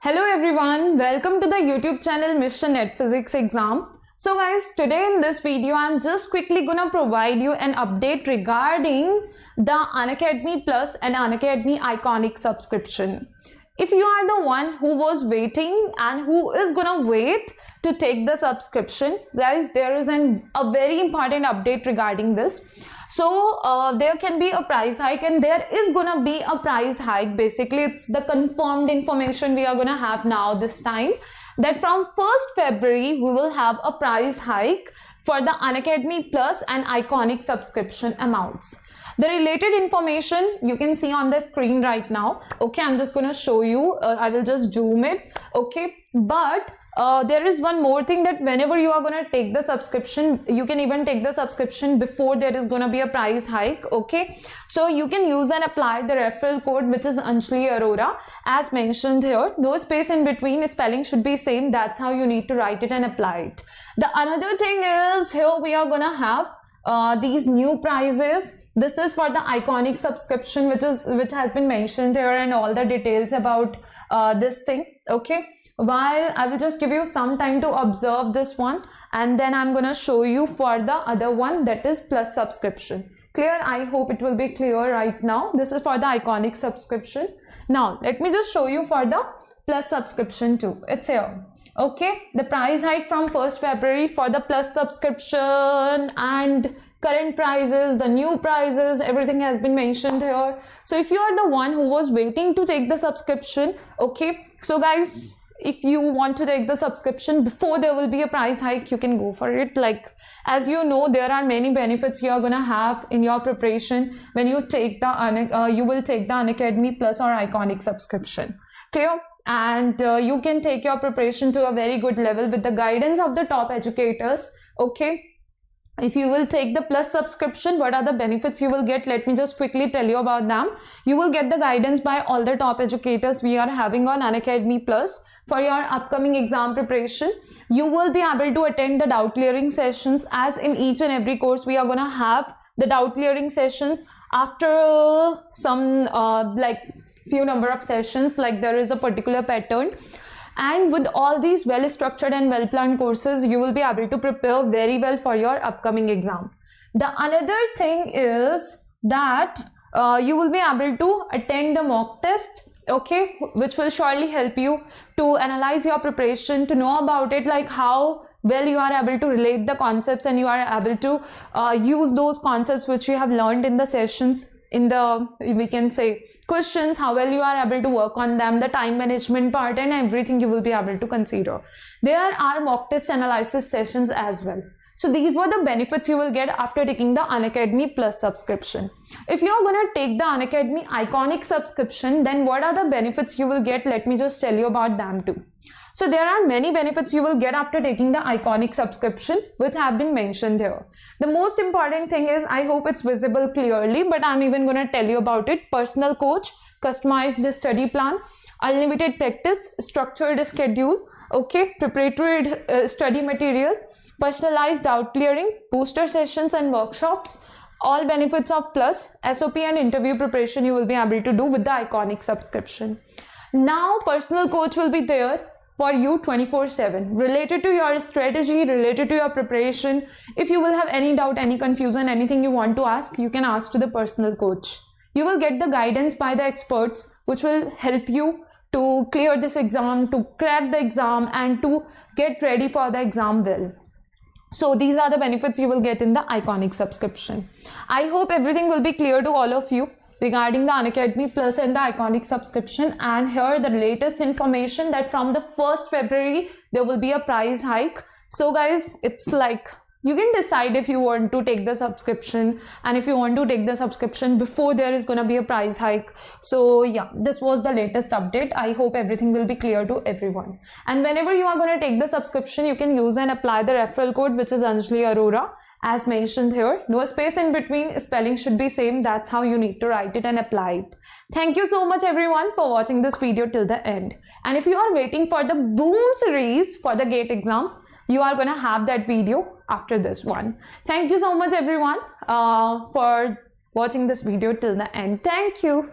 Hello everyone, welcome to the YouTube channel Mr. Net Physics Exam. So guys, today in this video I'm just quickly gonna provide you an update regarding the Unacademy Plus and Unacademy Iconic subscription. If you are the one who was waiting and who is gonna wait to take the subscription, guys, there is a very important update regarding this. So there can be a price hike, and there is gonna be a price hike. Basically, it's the confirmed information we are gonna have now this time, that from 1st February we will have a price hike for the Unacademy Plus and Iconic subscription amounts. The related information you can see on the screen right now. Okay, I'm just gonna show you. I will just zoom it. Okay, but there is one more thing, that whenever you are gonna take the subscription, you can even take the subscription before there is gonna be a price hike. Okay, so you can use and apply the referral code, which is Anjali Arora, as mentioned here. No space in between, spelling should be same. That's how you need to write it and apply it. The another thing is, here we are gonna have these new prices. This is for the Iconic subscription, which has been mentioned here, and all the details about this thing. Okay, while I will just give you some time to observe this one, and then I'm gonna show you for the other one, that is Plus subscription. Clear? I hope it will be clear right now. This is for the Iconic subscription. Now let me just show you for the Plus subscription too. It's here. Okay, the price hike from 1st February for the Plus subscription, and current prices, the new prices, everything has been mentioned here. So if you are the one who was waiting to take the subscription, okay, so guys, if you want to take the subscription before there will be a price hike, you can go for it. Like, as you know, there are many benefits you are gonna have in your preparation when you take the you will take the Unacademy Plus or Iconic subscription. Clear? And you can take your preparation to a very good level with the guidance of the top educators. Okay, if you will take the Plus subscription, what are the benefits you will get? Let me just quickly tell you about them. You will get the guidance by all the top educators we are having on Unacademy Plus for your upcoming exam preparation. You will be able to attend the doubt clearing sessions, as in each and every course we are gonna have the doubt clearing sessions after some like few number of sessions, like there is a particular pattern. And with all these well structured and well planned courses, you will be able to prepare very well for your upcoming exam. The another thing is that you will be able to attend the mock test, okay, which will surely help you to analyze your preparation, to know about it, like how well you are able to relate the concepts, and you are able to use those concepts which you have learned in the sessions, in the, we can say, questions, how well you are able to work on them, the time management part, and everything you will be able to consider. There are mock test analysis sessions as well. So these were the benefits you will get after taking the Unacademy Plus subscription. If you are gonna take the Unacademy Iconic subscription, then what are the benefits you will get? Let me just tell you about them too. So there are many benefits you will get after taking the Iconic subscription, which have been mentioned here. The most important thing is, I hope it's visible clearly, but I'm even going to tell you about it. Personal coach, customized study plan, unlimited practice, structured schedule, okay, preparatory study material, personalized doubt clearing, booster sessions and workshops. All benefits of Plus, SOP and interview preparation you will be able to do with the Iconic subscription. Now personal coach will be there for you 24/7, related to your strategy, related to your preparation. If you will have any doubt, any confusion, anything you want to ask, you can ask to the personal coach. You will get the guidance by the experts, which will help you to clear this exam, to crack the exam, and to get ready for the exam well. So these are the benefits you will get in the Iconic subscription. I hope everything will be clear to all of you regarding the Unacademy Plus and the Iconic subscription. And here the latest information, that from the 1st February there will be a price hike. So guys, it's like, you can decide if you want to take the subscription, and if you want to take the subscription before there is going to be a price hike. So yeah, this was the latest update. I hope everything will be clear to everyone. And whenever you are going to take the subscription, you can use and apply the referral code, which is Anjali Arora, as mentioned here. No space in between, spelling should be same. That's how you need to write it and apply it. Thank you so much everyone for watching this video till the end. And if you are waiting for the Boom series for the GATE exam, you are gonna have that video after this one. Thank you so much everyone for watching this video till the end. Thank you.